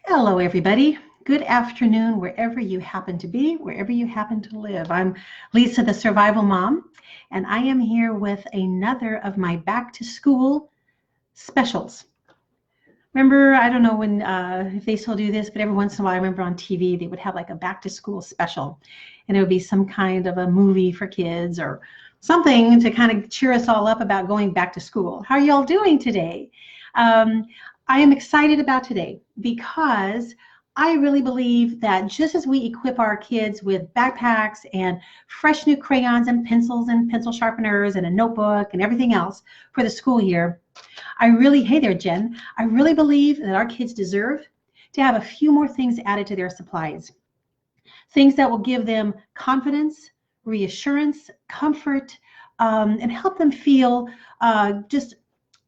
Hello, everybody. Good afternoon, wherever you happen to be, wherever you happen to live. I'm Lisa, the Survival Mom, and I am here with another of my back to school specials. Remember, I don't know when if they still do this, but every once in a while, I remember on TV they would have like a back to school special, and it would be some kind of a movie for kids or something to kind of cheer us all up about going back to school. How are y'all doing today? Um, I am excited about today because I really believe that just as we equip our kids with backpacks and fresh new crayons and pencil sharpeners and a notebook and everything else for the school year, hey there, Jen, I really believe that our kids deserve to have a few more things added to their supplies. Things that will give them confidence, reassurance, comfort, and help them feel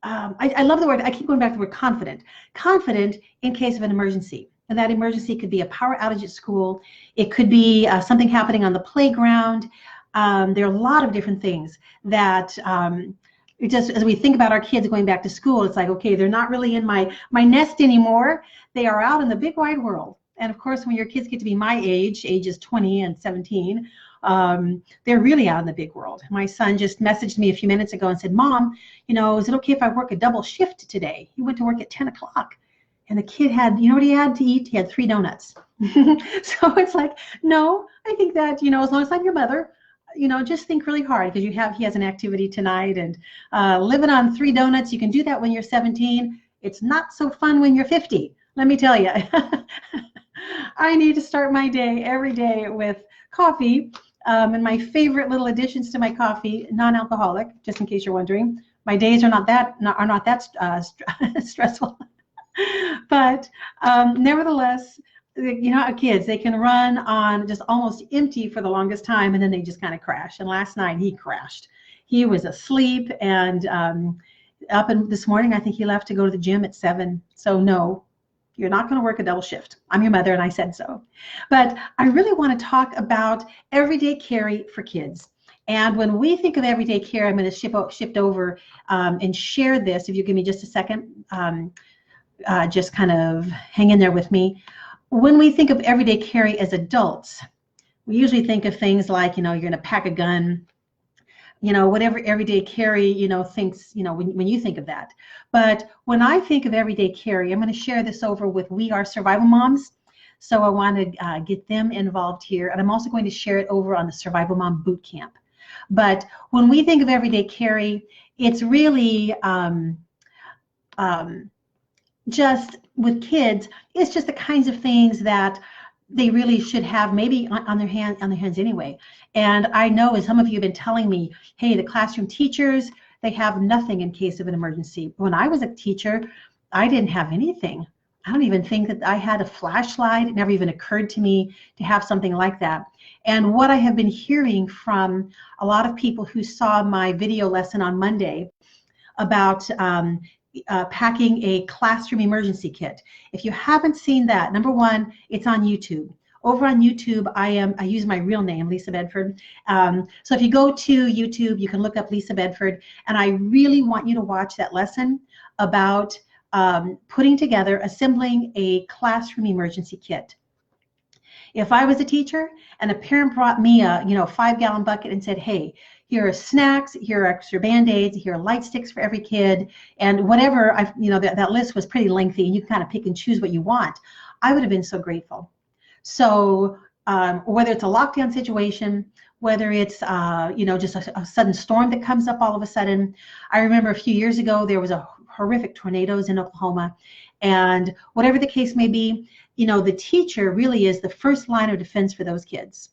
I love the word, I keep going back to the word confident. Confident in case of an emergency. And that emergency could be a power outage at school. It could be something happening on the playground. There are a lot of different things that just as we think about our kids going back to school, it's like, okay, they're not really in my nest anymore. They are out in the big wide world. And of course, when your kids get to be my age, ages 20 and 17, they're really out in the big world. My son just messaged me a few minutes ago and said, Mom, is it okay if I work a double shift today? He went to work at 10 o'clock. And the kid had, what he had to eat? He had 3 donuts. So it's like, no, I think that, as long as I'm your mother, just think really hard because he has an activity tonight and living on 3 donuts, you can do that when you're 17. It's not so fun when you're 50. Let me tell you. I need to start my day every day with coffee. And my favorite little additions to my coffee, non-alcoholic, just in case you're wondering. My days are not that stressful. But nevertheless, our kids, they can run on just almost empty for the longest time, and then they just kind of crash. And last night he crashed. He was asleep, and this morning I think he left to go to the gym at 7. So no, you're not going to work a double shift. I'm your mother, and I said so. But I really want to talk about everyday carry for kids. And when we think of everyday care, I'm going to shift over and share this. If you give me just a second, just kind of hang in there with me. When we think of everyday carry as adults, we usually think of things like, you're going to pack a gun, whatever everyday carry, thinks, when you think of that. But when I think of everyday carry, I'm going to share this over with We Are Survival Moms. So I want to get them involved here. And I'm also going to share it over on the Survival Mom Boot Camp. But when we think of everyday carry, it's really just with kids, it's just the kinds of things that they really should have maybe on their hands anyway. And I know, as some of you have been telling me, hey, the classroom teachers, they have nothing in case of an emergency. When I was a teacher, I didn't have anything. I don't even think that I had a flashlight. It never even occurred to me to have something like that. And what I have been hearing from a lot of people who saw my video lesson on Monday about packing a classroom emergency kit. If you haven't seen that, number one, it's on YouTube. Over on YouTube, I use my real name, Lisa Bedford. So if you go to YouTube, you can look up Lisa Bedford, and I really want you to watch that lesson about assembling a classroom emergency kit. If I was a teacher and a parent brought me a 5-gallon bucket and said, hey, here are snacks, here are extra Band-Aids, here are light sticks for every kid, and whatever, that list was pretty lengthy, and you can kind of pick and choose what you want, I would have been so grateful. So whether it's a lockdown situation, whether it's just a sudden storm that comes up all of a sudden. I remember a few years ago there was a horrific tornadoes in Oklahoma, and whatever the case may be, the teacher really is the first line of defense for those kids.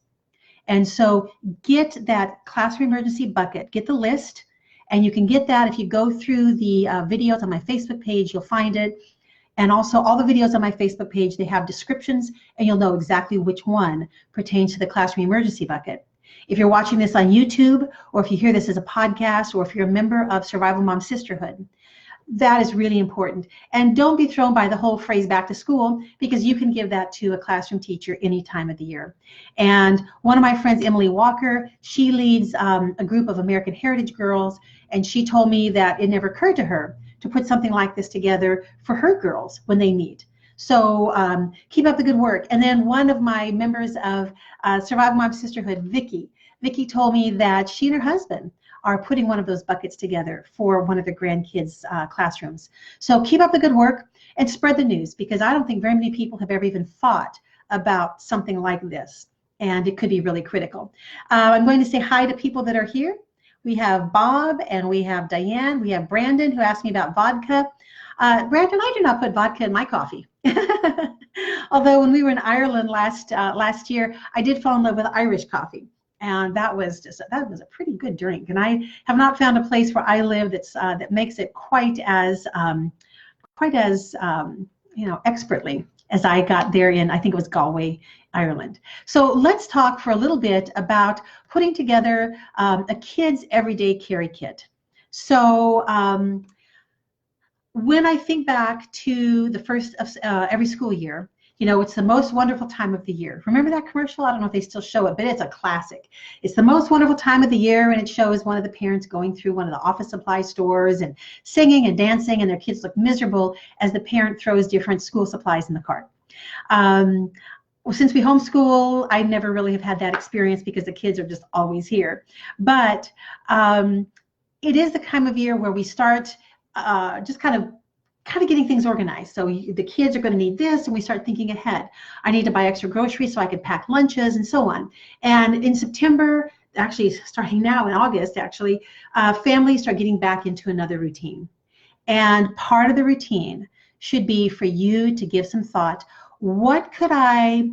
And so get that classroom emergency bucket, get the list, and you can get that if you go through the videos on my Facebook page, you'll find it. And also all the videos on my Facebook page, they have descriptions, and you'll know exactly which one pertains to the classroom emergency bucket. If you're watching this on YouTube, or if you hear this as a podcast, or if you're a member of Survival Mom Sisterhood, that is really important. And don't be thrown by the whole phrase back to school, because you can give that to a classroom teacher any time of the year. And one of my friends, Emily Walker, she leads a group of American Heritage girls, and she told me that it never occurred to her to put something like this together for her girls when they meet. So keep up the good work. And then one of my members of Survival Mom Sisterhood, Vicki told me that she and her husband are putting one of those buckets together for one of their grandkids' classrooms. So keep up the good work and spread the news, because I don't think very many people have ever even thought about something like this, and it could be really critical. I'm going to say hi to people that are here. We have Bob and we have Diane. We have Brandon, who asked me about vodka. Brandon, I do not put vodka in my coffee. Although when we were in Ireland last year, I did fall in love with Irish coffee, and that was a pretty good drink. And I have not found a place where I live that makes it quite as expertly as I got there in, I think it was Galway, Ireland. So let's talk for a little bit about putting together a kid's everyday carry kit. So when I think back to the first of every school year, it's the most wonderful time of the year. Remember that commercial? I don't know if they still show it, but it's a classic. It's the most wonderful time of the year, and it shows one of the parents going through one of the office supply stores and singing and dancing, and their kids look miserable as the parent throws different school supplies in the cart. Since we homeschool, I never really have had that experience because the kids are just always here. But it is the time of year where we start just kind of getting things organized. So the kids are going to need this, and we start thinking ahead. I need to buy extra groceries so I can pack lunches and so on. And in September, actually starting now in August, actually, families start getting back into another routine. And part of the routine should be for you to give some thought. What could I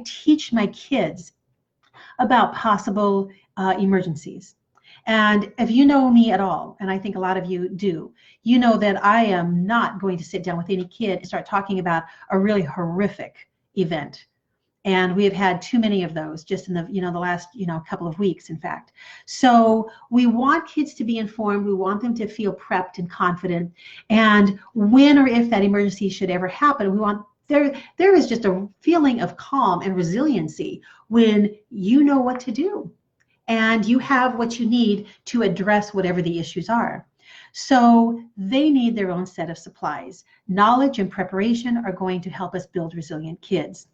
teach my kids about possible emergencies? And if you know me at all, and I think a lot of you do, you know that I am not going to sit down with any kid and start talking about a really horrific event. And we have had too many of those just in the last couple of weeks, in fact. So we want kids to be informed. We want them to feel prepped and confident. And when or if that emergency should ever happen, we want there is just a feeling of calm and resiliency when you know what to do and you have what you need to address whatever the issues are. So they need their own set of supplies. Knowledge and preparation are going to help us build resilient kids.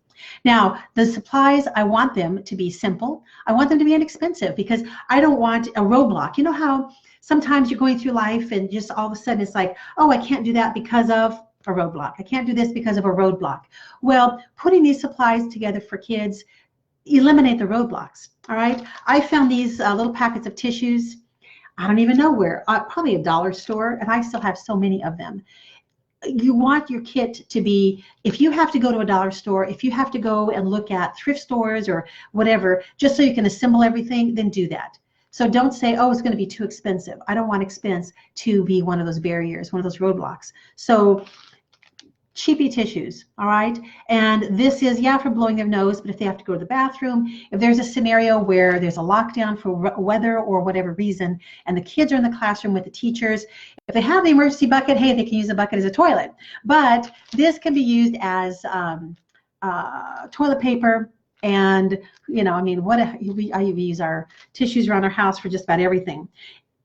Now, the supplies, I want them to be simple. I want them to be inexpensive, because I don't want a roadblock. You know how sometimes you're going through life and just all of a sudden it's like, oh, I can't do that because of a roadblock. I can't do this because of a roadblock. Well, putting these supplies together for kids eliminate the roadblocks. All right. I found these little packets of tissues. I don't even know where, probably a dollar store, and I still have so many of them. You want your kit to be, if you have to go to a dollar store, if you have to go and look at thrift stores or whatever, just so you can assemble everything, then do that. So don't say, oh, it's going to be too expensive. I don't want expense to be one of those barriers, one of those roadblocks. So cheapy tissues, all right? And this is, yeah, for blowing their nose, but if they have to go to the bathroom, if there's a scenario where there's a lockdown for weather or whatever reason, and the kids are in the classroom with the teachers, if they have the emergency bucket, hey, they can use the bucket as a toilet. But this can be used as toilet paper. And, I mean, I use our tissues around our house for just about everything.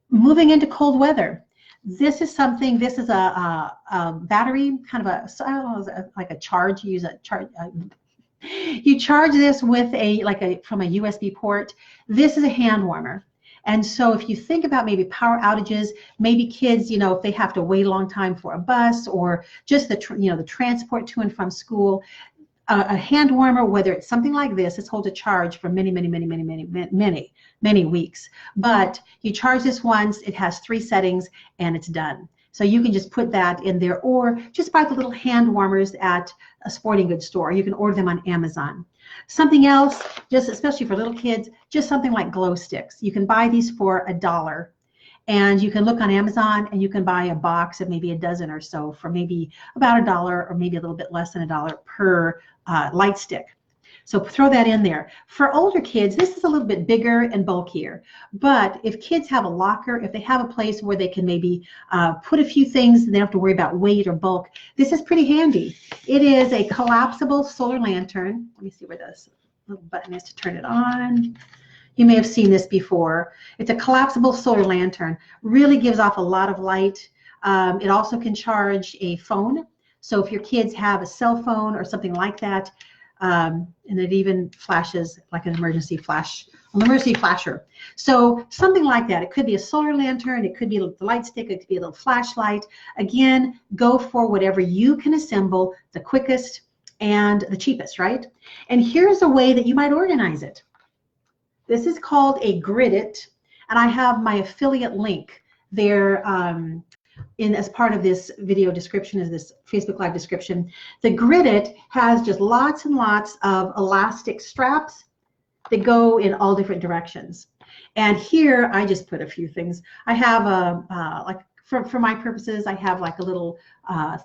Moving into cold weather. This is a battery, kind of like a charge. You use a charge. You charge this with from a USB port. This is a hand warmer. And so if you think about maybe power outages, maybe kids, if they have to wait a long time for a bus, or just the transport to and from school, a hand warmer, whether it's something like this, it holds a charge for many weeks. But you charge this once, it has 3 settings, and it's done. So you can just put that in there, or just buy the little hand warmers at a sporting goods store. You can order them on Amazon. Something else, just especially for little kids, just something like glow sticks. You can buy these for $1. And you can look on Amazon and you can buy a box of maybe a dozen or so for maybe about $1, or maybe a little bit less than $1 per light stick. So throw that in there. For older kids, this is a little bit bigger and bulkier. But if kids have a locker, if they have a place where they can maybe put a few things and they don't have to worry about weight or bulk, this is pretty handy. It is a collapsible solar lantern. Let me see where this little button is to turn it on. You may have seen this before. It's a collapsible solar lantern. Really gives off a lot of light. It also can charge a phone. So if your kids have a cell phone or something like that, and it even flashes like an emergency flasher. So something like that. It could be a solar lantern, it could be a light stick, it could be a little flashlight. Again, go for whatever you can assemble the quickest and the cheapest, right? And here's a way that you might organize it. This is called a Grid-It, and I have my affiliate link there as part of this video description, is this Facebook Live description. The Grid-It has just lots and lots of elastic straps that go in all different directions. And here I just put a few things. I have like for my purposes, I have like a little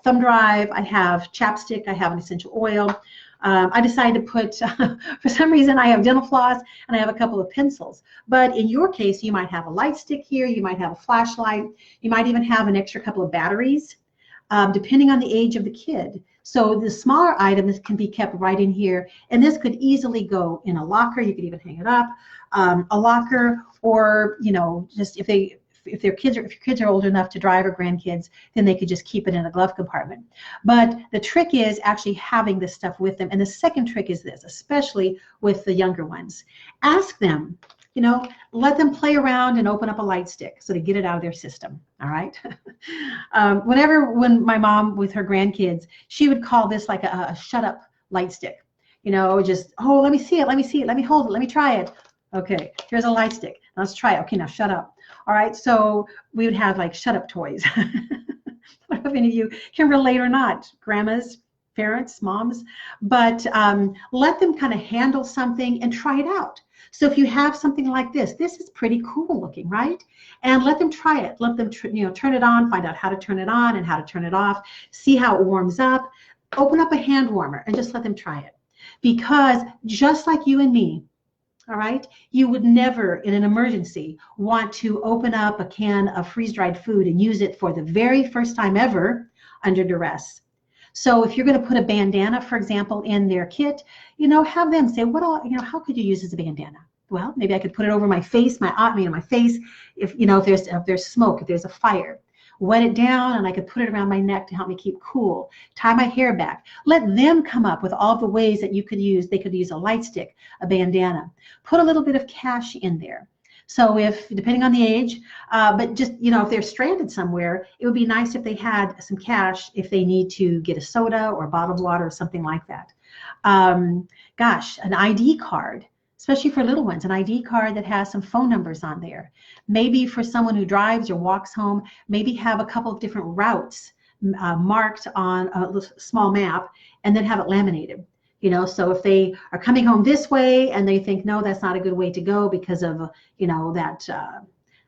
thumb drive, I have chapstick, I have an essential oil. I decided to put, for some reason, I have dental floss and I have a couple of pencils. But in your case, you might have a light stick here, you might have a flashlight, you might even have an extra couple of batteries, depending on the age of the kid. So the smaller items can be kept right in here, and this could easily go in a locker. You could even hang it up, a locker, or just if your kids are old enough to drive, or grandkids, then they could just keep it in a glove compartment. But the trick is actually having this stuff with them. And the second trick is this, especially with the younger ones. Ask them, let them play around and open up a light stick so to get it out of their system, all right? When my mom with her grandkids, she would call this like a shut up light stick. Just, oh, let me see it, let me hold it, let me try it. Okay, here's a light stick. Now let's try it. Okay, now shut up. All right, so we would have like shut up toys. I don't know if any of you can relate or not, grandmas, parents, moms, but let them kind of handle something and try it out. So if you have something like this is pretty cool looking, right? And let them try it. Let them turn it on, find out how to turn it on and how to turn it off, see how it warms up. Open up a hand warmer and just let them try it. Because just like you and me, all right, you would never in an emergency want to open up a can of freeze-dried food and use it for the very first time ever under duress. So if you're going to put a bandana, for example, in their kit, have them say, how could you use as a bandana? Well, maybe I could put it over my face, my face, if there's smoke, if there's a fire. Wet it down, and I could put it around my neck to help me keep cool. Tie my hair back. Let them come up with all the ways that you could use. They could use a light stick, a bandana. Put a little bit of cash in there. So depending on the age, but just, if they're stranded somewhere, it would be nice if they had some cash if they need to get a soda or a bottle of water or something like that. Gosh, an ID card, especially for little ones, an ID card that has some phone numbers on there. Maybe for someone who drives or walks home, maybe have a couple of different routes marked on a small map, and then have it laminated. So if they are coming home this way and they think, no, that's not a good way to go because of, that,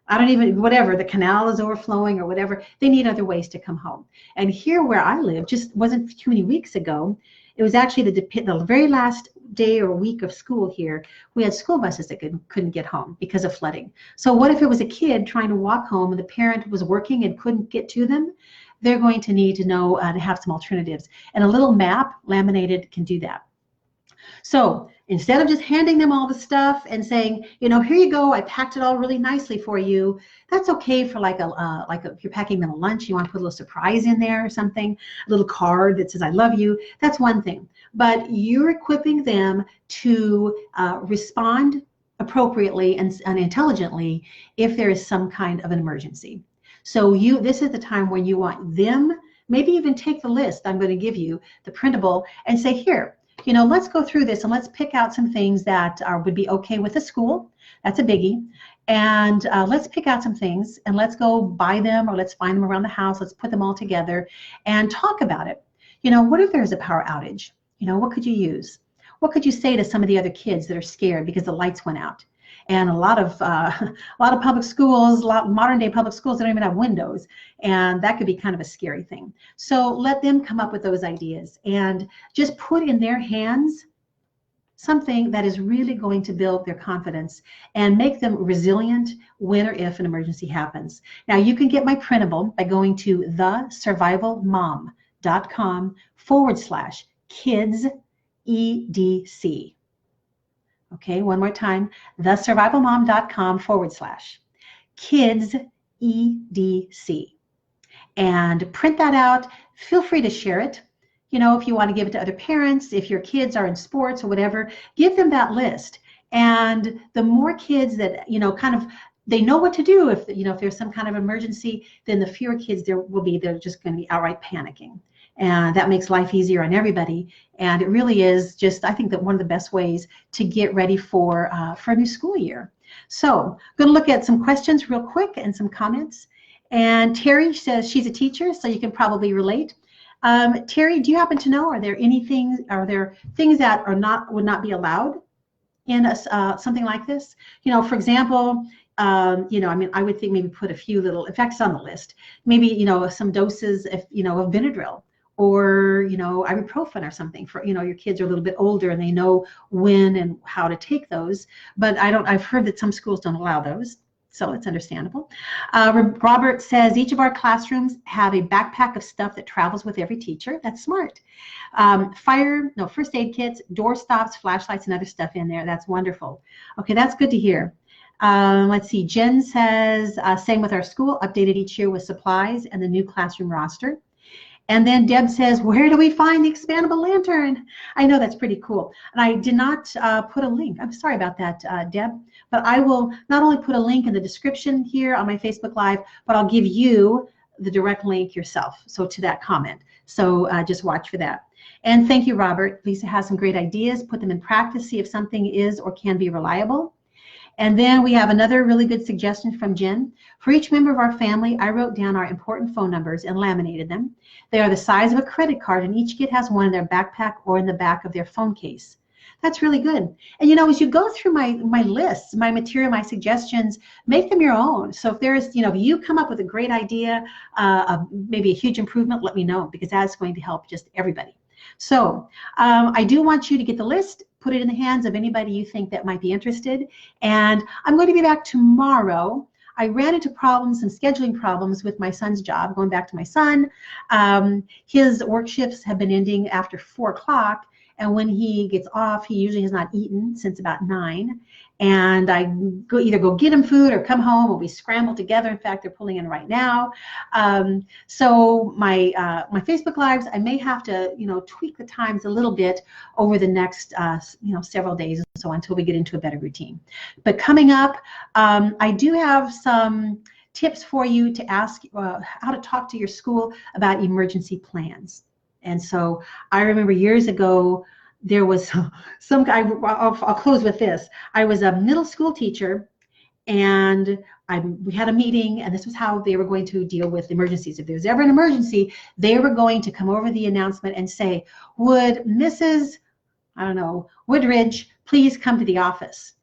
the canal is overflowing or whatever, they need other ways to come home. And here where I live, just wasn't too many weeks ago, it was actually the very last day or week of school here, we had school buses that couldn't get home because of flooding. So what if it was a kid trying to walk home and the parent was working and couldn't get to them? They're going to need to know to have some alternatives. And a little map laminated can do that. So instead of just handing them all the stuff and saying, here you go, I packed it all really nicely for you, that's okay for if you're packing them a lunch, you want to put a little surprise in there or something, a little card that says I love you, that's one thing. But you're equipping them to respond appropriately and intelligently if there is some kind of an emergency. So this is the time when you want them, maybe even take the list I'm going to give you, the printable, and say, here, let's go through this and let's pick out some things that would be okay with the school. That's a biggie. And let's pick out some things and let's go buy them, or let's find them around the house. Let's put them all together and talk about it. What if there's a power outage? What could you use? What could you say to some of the other kids that are scared because the lights went out? And a lot of public schools, modern day public schools, they don't even have windows, and that could be kind of a scary thing. So let them come up with those ideas and just put in their hands something that is really going to build their confidence and make them resilient when or if an emergency happens. Now you can get my printable by going to thesurvivalmom.com/kids EDC. Okay, one more time, thesurvivalmom.com/kids EDC. and print that out. Feel free to share it. You know, if you want to give it to other parents, if your kids are in sports or whatever, give them that list. And the more kids that, you know, kind of, they know what to do if, you know, if there's some kind of emergency, then the fewer kids there will be, they're just going to be outright panicking. And that makes life easier on everybody. And it really is just, I think, that one of the best ways to get ready for a new school year. So I'm going to look at some questions real quick and some comments. And Terry says she's a teacher, so you can probably relate. Terry, do you happen to know, are there things that would not be allowed in something like this? You know, for example, you know, I mean, I would think maybe put a few little, in fact, it's on the list, maybe, you know, some doses of, you know, of Benadryl, or, you know, ibuprofen or something for, you know, your kids are a little bit older and they know when and how to take those. But I've heard that some schools don't allow those. So it's understandable. Robert says each of our classrooms have a backpack of stuff that travels with every teacher. That's smart. First aid kits, door stops, flashlights, and other stuff in there. That's wonderful. Okay, that's good to hear. Let's see. Jen says, same with our school, updated each year with supplies and the new classroom roster. And then Deb says, where do we find the expandable lantern? I know, that's pretty cool. And I did not put a link. I'm sorry about that, Deb. But I will not only put a link in the description here on my Facebook Live, but I'll give you the direct link yourself, so to that comment. So just watch for that. And thank you, Robert. Lisa has some great ideas. Put them in practice. See if something is or can be reliable. And then we have another really good suggestion from Jen. For each member of our family, I wrote down our important phone numbers and laminated them. They are the size of a credit card, and each kid has one in their backpack or in the back of their phone case. That's really good. And you know, as you go through my lists, my material, my suggestions, make them your own. So if there's, you know, if you come up with a great idea, maybe a huge improvement, let me know, because that's going to help just everybody. So I do want you to get the list, put it in the hands of anybody you think that might be interested. And I'm going to be back tomorrow. I ran into problems, some scheduling problems with my son's job, going back to my son. His work shifts have been ending after 4 o'clock. And when he gets off, he usually has not eaten since about 9. And I either go get him food or come home, or we scramble together. In fact, they're pulling in right now. So my Facebook Lives, I may have to, you know, tweak the times a little bit over the next, you know, several days or so until we get into a better routine. But coming up, I do have some tips for you to ask how to talk to your school about emergency plans. And so I remember years ago, there was some guy, I'll close with this. I was a middle school teacher, and we had a meeting, and this was how they were going to deal with emergencies. If there was ever an emergency, they were going to come over the announcement and say, would Mrs., I don't know, Woodridge please come to the office?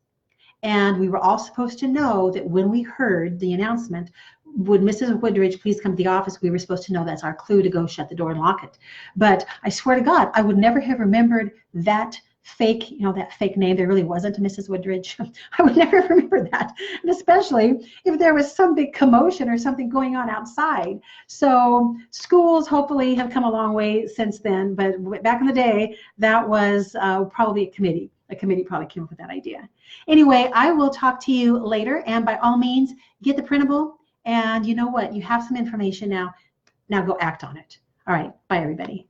And we were all supposed to know that when we heard the announcement, would Mrs. Woodridge please come to the office, we were supposed to know that's our clue to go shut the door and lock it. But I swear to God, I would never have remembered that fake, you know, that fake name. There really wasn't a Mrs. Woodridge. I would never remember that, and especially if there was some big commotion or something going on outside. So schools hopefully have come a long way since then, but back in the day, that was probably a committee. A committee probably came up with that idea. Anyway, I will talk to you later, and by all means, get the printable. And you know what? You have some information now. Now go act on it. All right. Bye, everybody.